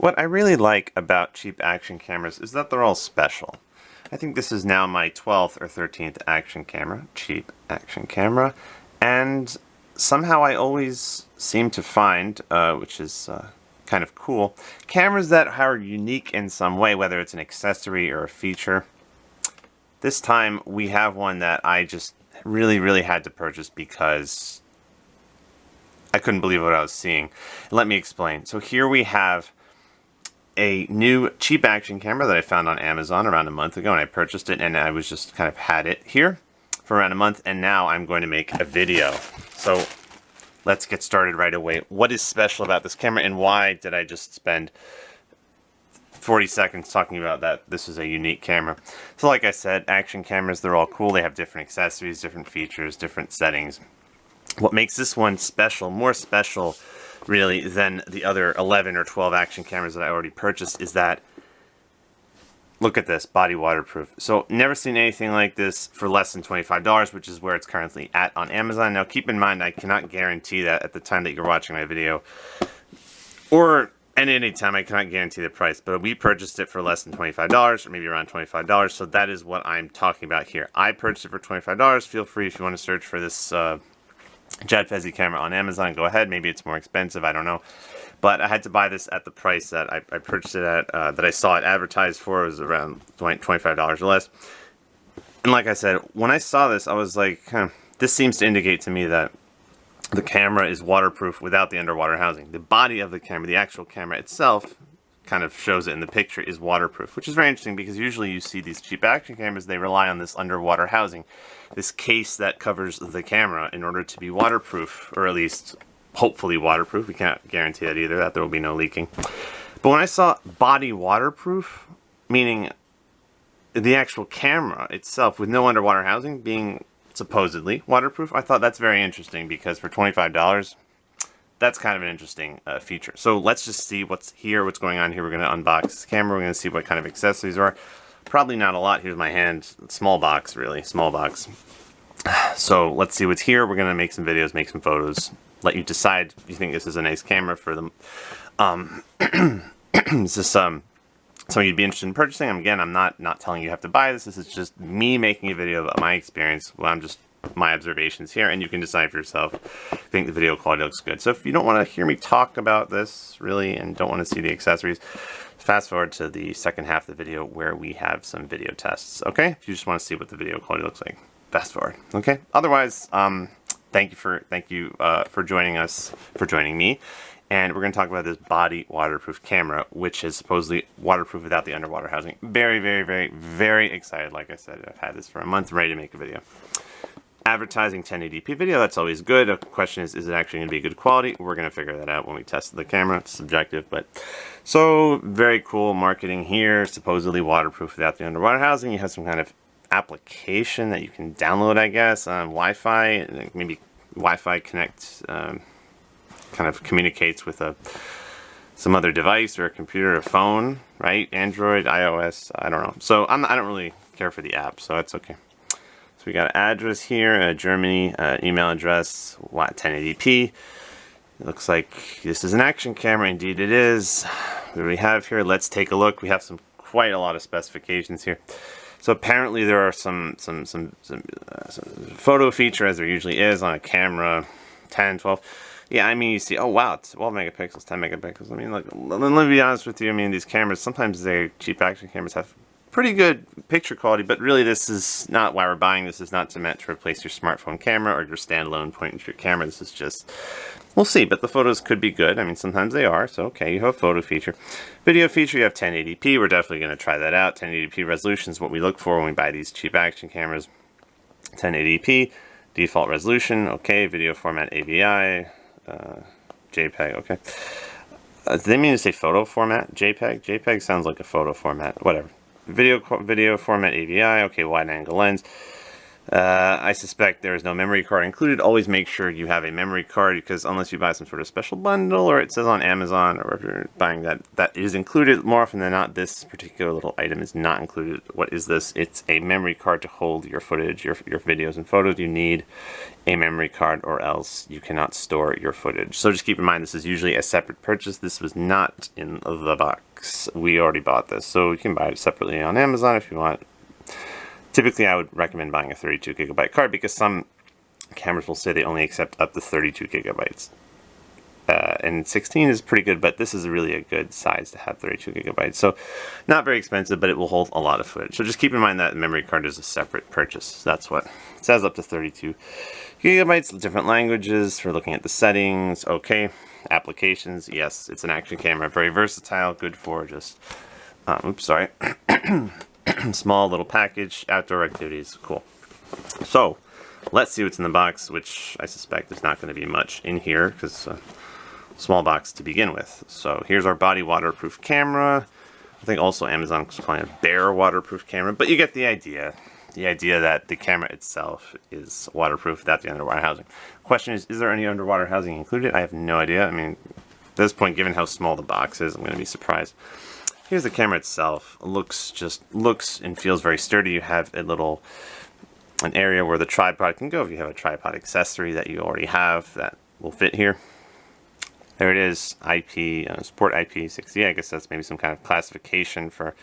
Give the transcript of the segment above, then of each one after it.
What I really like about cheap action cameras is that they're all special. I think this is now my 12th or 13th action camera, cheap action camera, and somehow I always seem to find, which is kind of cool, cameras that are unique in some way, whether it's an accessory or a feature. This time we have one that I just really had to purchase because I couldn't believe what I was seeing. Let me explain. So here we have a new cheap action camera that I found on Amazon around a month ago, and I purchased it, and I was just kind of had it here for around a month, and now I'm going to make a video. So let's get started right away. What is special about this camera, and why did I just spend 40 seconds talking about that this is a unique camera? So like I said, action cameras, they're all cool. They have different accessories, different features, different settings. What makes this one special, more special really than the other 11 or 12 action cameras that I already purchased, is that, look at this, body waterproof. So never seen anything like this for less than $25, which is where it's currently at on Amazon. Now keep in mind, I cannot guarantee that at the time that you're watching my video, or at any time, I cannot guarantee the price, but we purchased it for less than $25, or maybe around $25, so that is what I'm talking about here. I purchased it for $25. Feel free, if you want to search for this Jadfezy camera on Amazon, go ahead. Maybe it's more expensive, I don't know. But I had to buy this at the price that I purchased it at, that I saw it advertised for. It was around $25 or less. And like I said, when I saw this, I was like, this seems to indicate to me that the camera is waterproof without the underwater housing. The body of the camera, the actual camera itself, kind of shows it in the picture, is waterproof, which is very interesting because usually you see these cheap action cameras, they rely on this underwater housing, this case that covers the camera in order to be waterproof, or at least hopefully waterproof. We can't guarantee that either, that there will be no leaking. But when I saw body waterproof, meaning the actual camera itself with no underwater housing being supposedly waterproof, I thought that's very interesting because for $25, that's kind of an interesting feature. So let's just see what's here, what's going on here. We're going to unbox this camera. We're going to see what kind of accessories are. Probably not a lot. Here's my hand. Small box, really. Small box. So let's see what's here. We're going to make some videos, make some photos. Let you decide if you think this is a nice camera for them. Is this something you'd be interested in purchasing? Again, I'm not telling you have to buy this. This is just me making a video about my experience. Well, I'm just my observations here, and you can decide for yourself if you think the video quality looks good. So if you don't want to hear me talk about this really and don't want to see the accessories, fast forward to the second half of the video where we have some video tests. Okay, if you just want to see what the video quality looks like, fast forward. Okay, otherwise, thank you for joining me, and we're going to talk about this body waterproof camera, which is supposedly waterproof without the underwater housing. Very excited. Like I said, I've had this for a month, ready to make a video. Advertising 1080p video, that's always good. The question is it actually going to be good quality? We're going to figure that out when we test the camera. It's subjective, but so very cool marketing here. Supposedly waterproof without the underwater housing. You have some kind of application that you can download, I guess, on Wi-Fi. Maybe Wi-Fi connect, kind of communicates with some other device or a computer or phone, right? Android, iOS, I don't know. So I don't really care for the app, so that's okay. We got an address here, Germany, email address, 1080p. It looks like this is an action camera. Indeed it is. What do we have here? Let's take a look. We have quite a lot of specifications here. So apparently there are some photo feature, as there usually is on a camera, 10, 12. Yeah, I mean, you see, oh wow, it's 12 megapixels, 10 megapixels. I mean, look, let me be honest with you. I mean, these cameras, sometimes they're cheap action cameras, have pretty good picture quality, but really this is not why we're buying. This is not meant to replace your smartphone camera or your standalone point-and-shoot camera. This is just, we'll see, but the photos could be good. I mean, sometimes they are, so okay, you have a photo feature. Video feature, you have 1080p. We're definitely going to try that out. 1080p resolution is what we look for when we buy these cheap action cameras. 1080p, default resolution, okay. Video format AVI, JPEG, okay. Did they mean to say photo format? JPEG? JPEG sounds like a photo format, whatever. Video format AVI, okay, wide angle lens. I suspect there is no memory card included. Always make sure you have a memory card, because unless you buy some sort of special bundle or it says on Amazon or if you're buying that is included, more often than not this particular little item is not included. What is this? It's a memory card to hold your footage, your videos and photos. You need a memory card or else you cannot store your footage. So just keep in mind this is usually a separate purchase. This was not in the box. We already bought this, so you can buy it separately on Amazon if you want. Typically, I would recommend buying a 32 gigabyte card because some cameras will say they only accept up to 32 gigabytes. And 16 is pretty good, but this is really a good size to have 32 gigabytes. So not very expensive, but it will hold a lot of footage. So just keep in mind that memory card is a separate purchase. That's what it says, up to 32 gigabytes, different languages for looking at the settings. Okay, applications. Yes, it's an action camera, very versatile, good for just, oops, sorry. Small little package, outdoor activities, cool. So let's see what's in the box, which I suspect is not going to be much in here because small box to begin with. So here's our body waterproof camera. I think also Amazon is calling it a bare waterproof camera, but you get the idea. The idea that the camera itself is waterproof without the underwater housing. Question is there any underwater housing included? I have no idea. I mean, at this point, given how small the box is, I'm going to be surprised. Here's the camera itself. It looks and feels very sturdy. You have an area where the tripod can go if you have a tripod accessory that you already have that will fit here. There it is, IP, Sport IP60. I guess that's maybe some kind of classification for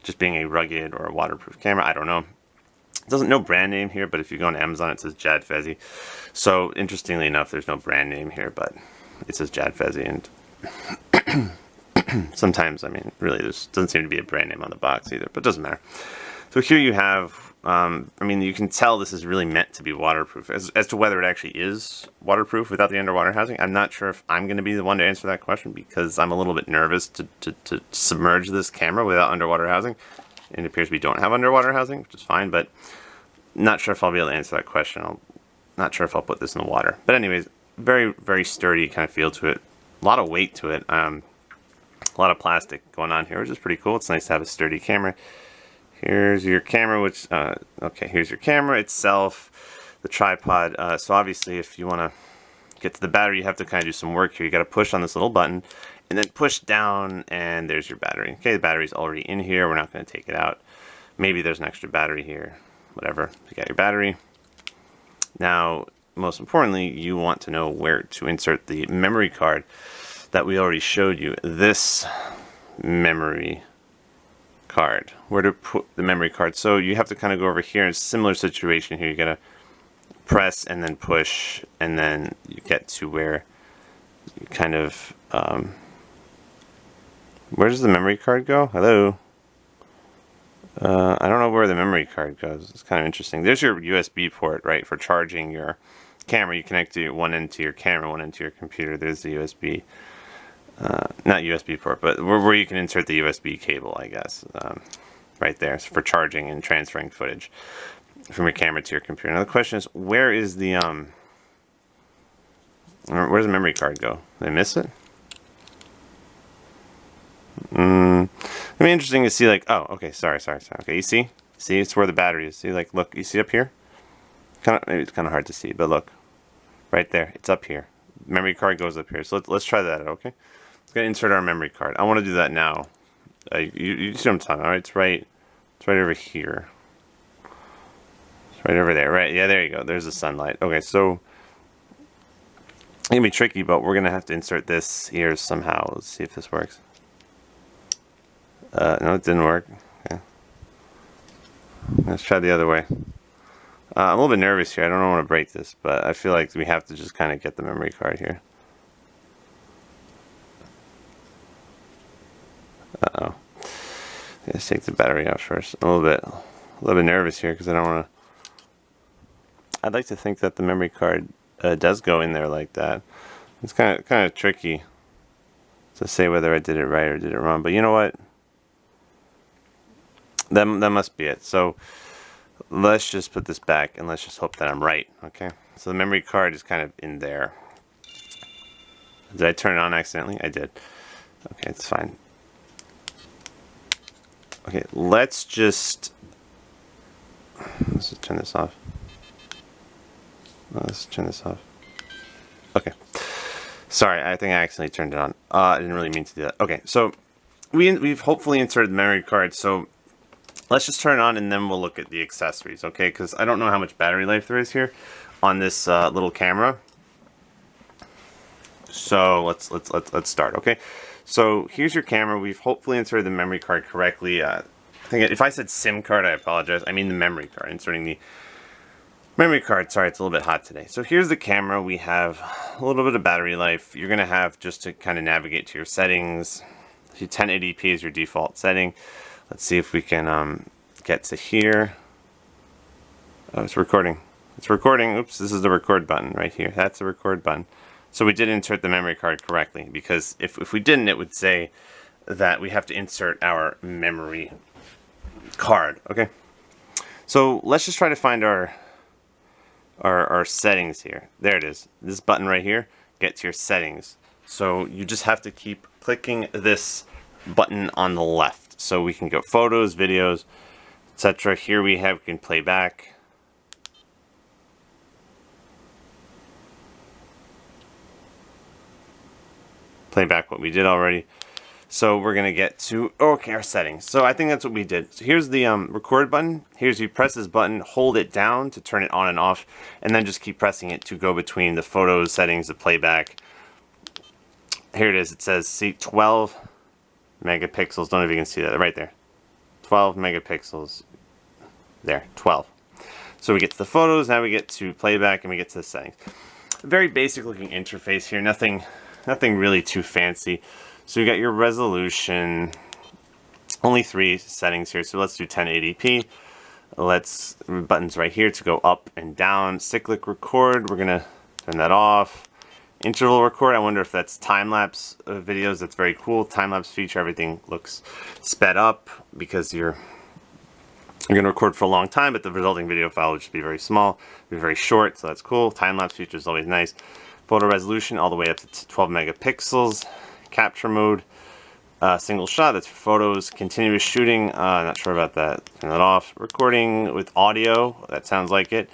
just being a rugged or a waterproof camera. I don't know. It doesn't no brand name here, but if you go on Amazon, it says Jadfezy. So interestingly enough, there's no brand name here, but it says Jadfezy, and sometimes, I mean, really, there doesn't seem to be a brand name on the box either, but it doesn't matter. So here you have, I mean, you can tell this is really meant to be waterproof. As to whether it actually is waterproof without the underwater housing, I'm not sure if I'm going to be the one to answer that question because I'm a little bit nervous to submerge this camera without underwater housing. It appears we don't have underwater housing, which is fine, but not sure if I'll be able to answer that question. Not sure if I'll put this in the water. But anyways, very, very sturdy kind of feel to it. A lot of weight to it. A lot of plastic going on here, which is pretty cool. It's nice to have a sturdy camera. Here's your camera, which, okay, here's your camera itself, the tripod. So obviously, if you want to get to the battery, you have to kind of do some work here. You got to push on this little button, and then push down, and there's your battery. Okay, the battery's already in here. We're not going to take it out. Maybe there's an extra battery here. Whatever. You got your battery. Now, most importantly, you want to know where to insert the memory card that we already showed you. This memory card. Where to put the memory card. So you have to kind of go over here. It's a similar situation here. You got to press and then push, and then you get to where you kind of... where does the memory card go? Hello? I don't know where the memory card goes. It's kind of interesting. There's your USB port, right, for charging your camera. You connect to one end to your camera, one end to your computer. There's the USB, not USB port, but where you can insert the USB cable, I guess, right there for charging and transferring footage from your camera to your computer. Now the question is, where is the where does the memory card go? Did I miss it? It'd be interesting to see, like, oh, okay, sorry. Okay, you see, it's where the battery is. See, like, look, you see up here? Maybe it's kind of hard to see, but look, right there, it's up here. Memory card goes up here. So let's try that out, okay? Let's go insert our memory card. I want to do that now. You see what I'm talking about, right? It's right over here. It's right over there, right? Yeah, there you go. There's the sunlight. Okay, so it's gonna be tricky, but we're gonna have to insert this here somehow. Let's see if this works. No, it didn't work. Okay. Let's try the other way. I'm a little bit nervous here. I don't want to break this, but I feel like we have to just kind of get the memory card here. Uh-oh. Let's take the battery out first. A little bit nervous here because I don't want to... I'd like to think that the memory card does go in there like that. It's kind of tricky to say whether I did it right or did it wrong, but you know what? That must be it. So let's just put this back and let's just hope that I'm right, okay? So the memory card is kind of in there. Did I turn it on accidentally? I did. Okay, it's fine. Okay, let's just turn this off. Let's turn this off. Okay. Sorry, I think I accidentally turned it on. I didn't really mean to do that. Okay, so we've hopefully inserted the memory card, so let's just turn it on and then we'll look at the accessories, okay? Because I don't know how much battery life there is here on this little camera. So let's start, okay? So here's your camera. We've hopefully inserted the memory card correctly. I think if I said SIM card, I apologize. I mean the memory card. Inserting the memory card. Sorry, it's a little bit hot today. So here's the camera. We have a little bit of battery life. You're gonna have just to kind of navigate to your settings. 1080p is your default setting. Let's see if we can get to here. Oh, it's recording. It's recording. Oops, this is the record button right here. That's the record button. So we did insert the memory card correctly, because if we didn't, it would say that we have to insert our memory card. Okay. So let's just try to find our settings here. There it is. This button right here, get to your settings. So you just have to keep clicking this button on the left. So we can go photos, videos, etc. Here we can play back. Play back what we did already. So we're gonna get to our settings. So I think that's what we did. So here's the record button. Here's you press this button, hold it down to turn it on and off, and then just keep pressing it to go between the photos settings, the playback. Here it is. It says, see, 12 megapixels. Don't know if you can see that right there. 12 megapixels. There, 12. So we get to the photos. Now we get to playback, and we get to the settings. Very basic looking interface here. Nothing really too fancy. So you got your resolution, only 3 settings here. So let's do 1080p. Buttons right here to go up and down. Cyclic record, we're gonna turn that off. Interval record, I wonder if that's time-lapse videos. That's very cool. Time-lapse feature, everything looks sped up because you're gonna record for a long time, but the resulting video file will just be very small, be very short, so that's cool. Time-lapse feature is always nice. Photo resolution all the way up to 12 megapixels. Capture mode, single shot, that's for photos. Continuous shooting, not sure about that. Turn that off. Recording with audio, that sounds like it.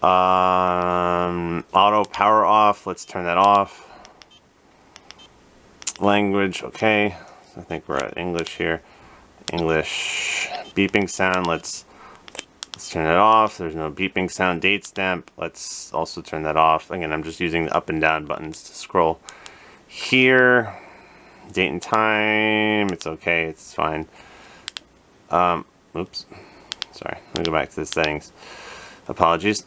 Auto power off, let's turn that off. Language, okay. I think we're at English here. English beeping sound, let's turn it off. There's no beeping sound. Date stamp, let's also turn that off. Again, I'm just using the up and down buttons to scroll. Here, date and time, it's okay, it's fine. Oops, sorry, let me go back to the settings. Apologies,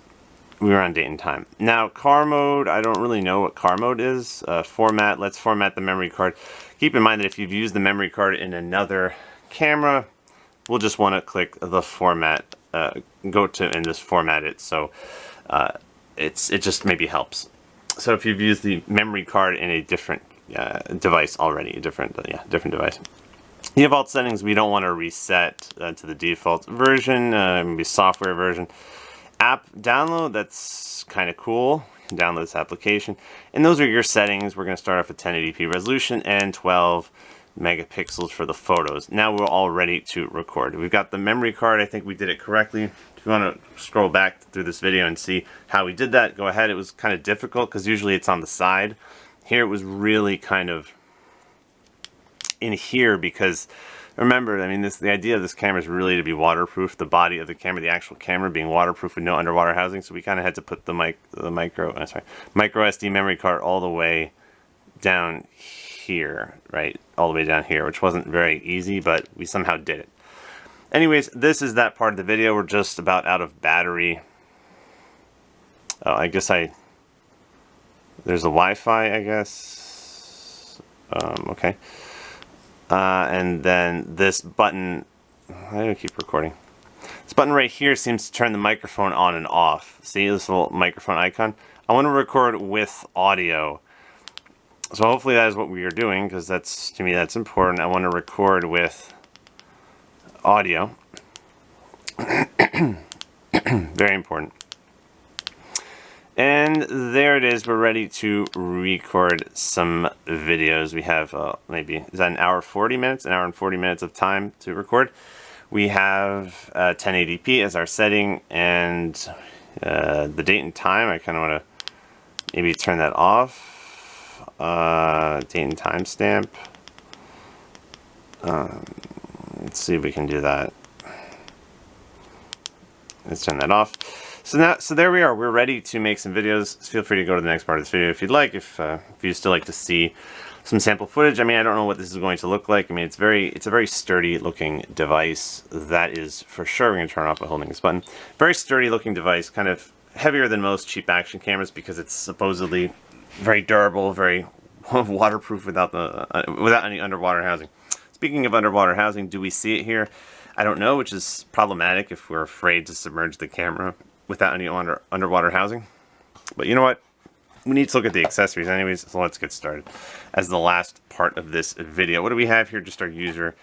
we were on date and time. Now, car mode, I don't really know what car mode is. Format, let's format the memory card. Keep in mind that if you've used the memory card in another camera, we'll just want to click the format, go to and just format it, so it just maybe helps. So if you've used the memory card in a different device already, a different device. Default settings, we don't want to reset to the default version, maybe software version. App download, that's kind of cool. You can download this application. And those are your settings. We're going to start off with 1080p resolution and 12 megapixels for the photos. Now we're all ready to record. We've got the memory card. I think we did it correctly. If you want to scroll back through this video and see how we did that, go ahead. It was kind of difficult because usually it's on the side. Here it was really kind of in here because remember, I mean, the idea of this camera is really to be waterproof. The body of the camera, the actual camera being waterproof with no underwater housing. So we kind of had to put the micro SD memory card all the way down here, right? All the way down here, which wasn't very easy, but we somehow did it. Anyways, this is that part of the video. We're just about out of battery. Oh, I guess there's a Wi-Fi, I guess. Okay. And then this button, I don't keep recording. This button right here seems to turn the microphone on and off. See this little microphone icon? I want to record with audio. So hopefully that is what we are doing, because to me that's important. I want to record with audio. Very important. And there it is. We're ready to record some videos. We have maybe, is that an hour 40 minutes? An hour and 40 minutes of time to record. We have 1080p as our setting, and The date and time, I kind of want to maybe turn that off. Date and time stamp. Let's see if we can do that. Let's turn that off. So there we are. We're ready to make some videos. Feel free to go to the next part of this video if you'd like. If you still like to see some sample footage. I mean, I don't know what this is going to look like. I mean, it's a very sturdy looking device. That is for sure. We're going to turn it off by holding this button. Very sturdy looking device, kind of heavier than most cheap action cameras because it's supposedly very durable, very waterproof without any underwater housing. Speaking of underwater housing, do we see it here? I don't know, which is problematic if we're afraid to submerge the camera without any underwater housing. But you know what? We need to look at the accessories anyways, so let's get started. As the last part of this video, what do we have here? Just our user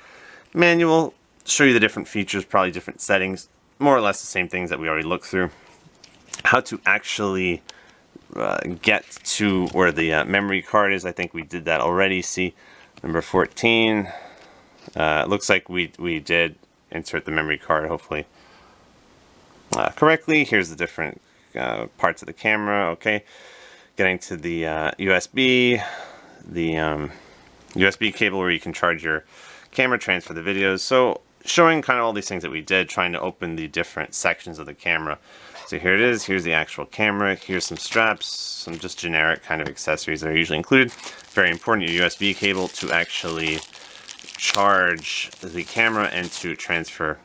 manual. Show you the different features, probably different settings, more or less the same things that we already looked through. How to actually get to where the memory card is. I think we did that already. See, number 14. It looks like we did insert the memory card, hopefully correctly. Here's the different parts of the camera. Okay, getting to the USB, the USB cable where you can charge your camera, transfer the videos. So showing kind of all these things that we did, trying to open the different sections of the camera. So here it is. Here's the actual camera. Here's some straps, some just generic kind of accessories that are usually included. Very important, your USB cable to actually charge the camera and to transfer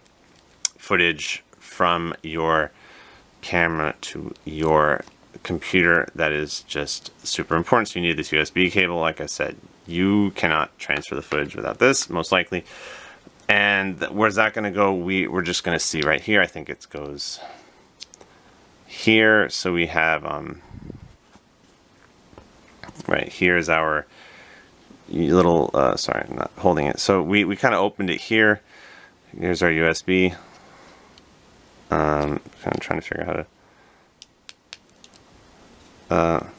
footage from your camera to your computer. That is just super important. So you need this USB cable. Like I said, you cannot transfer the footage without this, most likely. And where's that going to go? We're just going to see right here. I think it goes here. So we have right here is our little sorry, I'm not holding it. So we kind of opened it here. Here's our USB. Kind of trying to figure out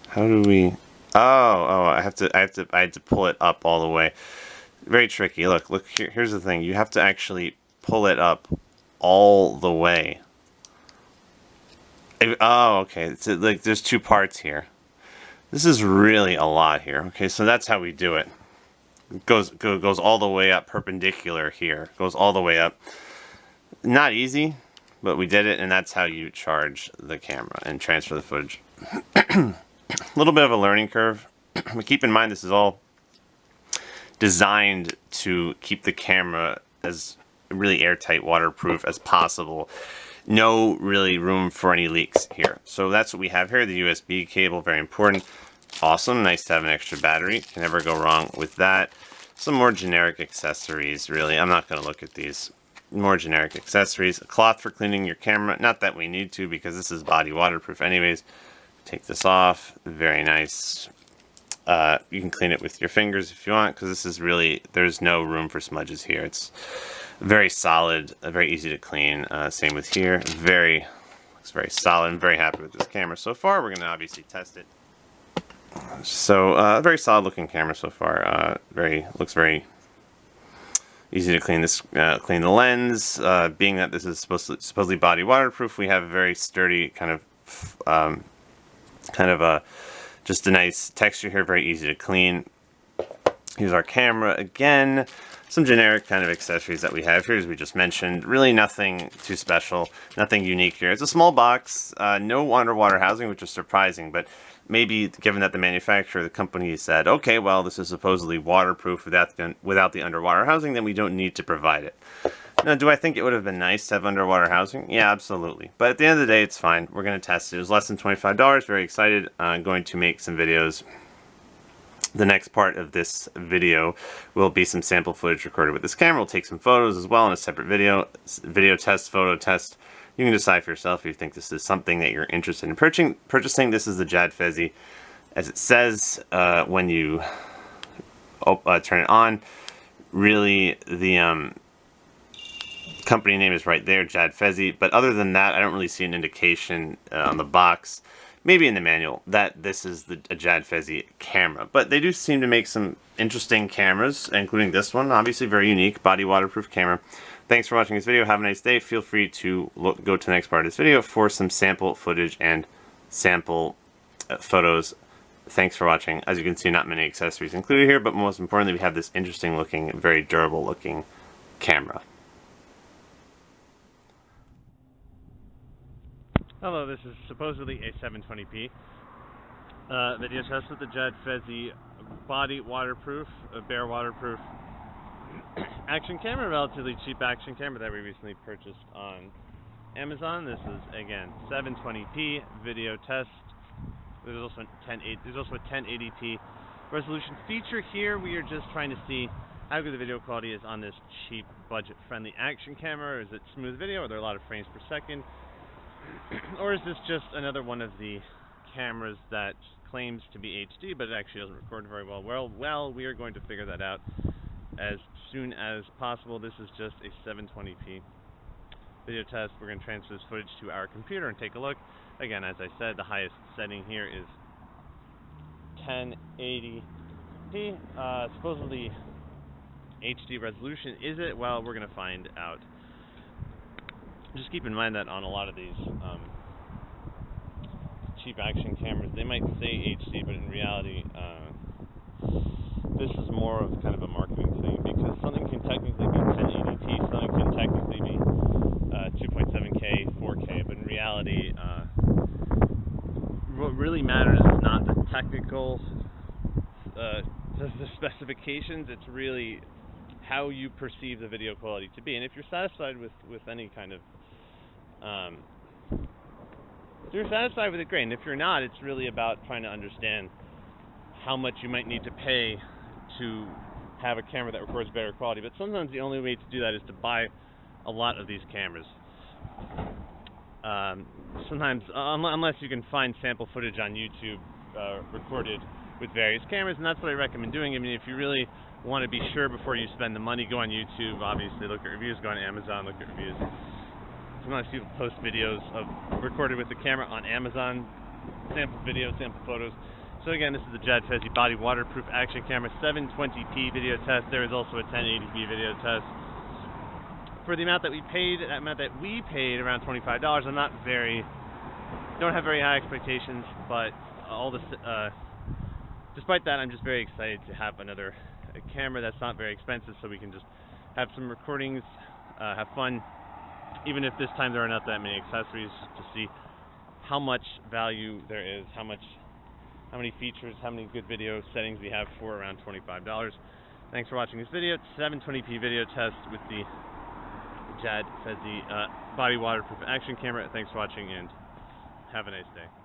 how do we I had to pull it up all the way. Very tricky. Look here, here's the thing. You have to actually pull it up all the way. Oh, okay. So, like, there's two parts here. This is really a lot here. Okay, so that's how we do it. It goes all the way up, perpendicular here. Goes all the way up. Not easy, but we did it, and that's how you charge the camera and transfer the footage. A little bit of a learning curve, but keep in mind this is all designed to keep the camera as really airtight, waterproof as possible. No really room for any leaks here. So that's what we have here, the USB cable, very important. Awesome, nice to have an extra battery. Can never go wrong with that. Some more generic accessories, really. I'm not going to look at these. More generic accessories. A cloth for cleaning your camera. Not that we need to because this is body waterproof anyways. Take this off. Very nice. You can clean it with your fingers if you want because this is really, there's no room for smudges here. It's very solid, very easy to clean. Same with here. Looks very solid. I'm very happy with this camera so far. We're going to obviously test it. So a very solid looking camera so far. Looks very easy to clean. This clean the lens. Being that this is supposedly body waterproof, we have a very sturdy kind of just a nice texture here. Very easy to clean. Here's our camera again. Some generic kind of accessories that we have here, as we just mentioned. Really nothing too special, nothing unique here. It's a small box, no underwater housing, which is surprising, but maybe given that the manufacturer, the company said, okay, well, this is supposedly waterproof without the underwater housing, then we don't need to provide it. Now, do I think it would have been nice to have underwater housing? Yeah, absolutely. But at the end of the day, it's fine. We're going to test it. It was less than $25. Very excited. I'm going to make some videos. The next part of this video will be some sample footage recorded with this camera. We'll take some photos as well in a separate video test, photo test. You can decide for yourself if you think this is something that you're interested in purchasing. This is the Jadfezy, as it says when you turn it on. Really, the company name is right there, Jadfezy. But other than that, I don't really see an indication on the box, maybe in the manual, that this is a Jadfezy camera. But they do seem to make some interesting cameras, including this one. Obviously very unique, body waterproof camera. Thanks for watching this video. Have a nice day. Feel free to go to the next part of this video for some sample footage and sample photos. Thanks for watching. As you can see, not many accessories included here, but most importantly, we have this interesting looking, very durable looking camera. Hello, this is supposedly a 720p video test with the Jadfezy body waterproof, bare waterproof action camera, relatively cheap action camera that we recently purchased on Amazon. This is again 720p video test. There's also a 1080p resolution feature here. We are just trying to see how good the video quality is on this cheap, budget-friendly action camera. Is it smooth video? Are there a lot of frames per second? Or is this just another one of the cameras that claims to be HD, but it actually doesn't record very well? Well, we are going to figure that out as soon as possible. This is just a 720p video test. We're going to transfer this footage to our computer and take a look. Again, as I said, the highest setting here is 1080p. Supposedly HD resolution. Is it? Well, we're going to find out. Just keep in mind that on a lot of these cheap action cameras, they might say HD, but in reality, this is more of kind of a marketing thing, because something can technically be 1080p, something can technically be 2.7K, 4K, but in reality, what really matters is not the technical the specifications. It's really how you perceive the video quality to be. And if you're satisfied with any kind of if you're satisfied with it, great. And if you're not, it's really about trying to understand how much you might need to pay to have a camera that records better quality. But sometimes the only way to do that is to buy a lot of these cameras. Sometimes, unless you can find sample footage on YouTube recorded with various cameras, and that's what I recommend doing. I mean, if you really want to be sure before you spend the money, go on YouTube, obviously look at reviews, go on Amazon, look at reviews. Sometimes people post videos of recorded with the camera on Amazon, sample videos, sample photos. So again, this is the Jadfezy body waterproof action camera, 720p video test. There is also a 1080p video test. For the amount that we paid, around $25. I'm don't have very high expectations, but despite that, I'm just very excited to have another camera that's not very expensive, so we can just have some recordings, have fun, even if this time there are not that many accessories, to see how much value there is, how many features, how many good video settings we have for around $25. Thanks for watching this video. It's 720p video test with the Jadfezy body waterproof action camera. Thanks for watching, and have a nice day.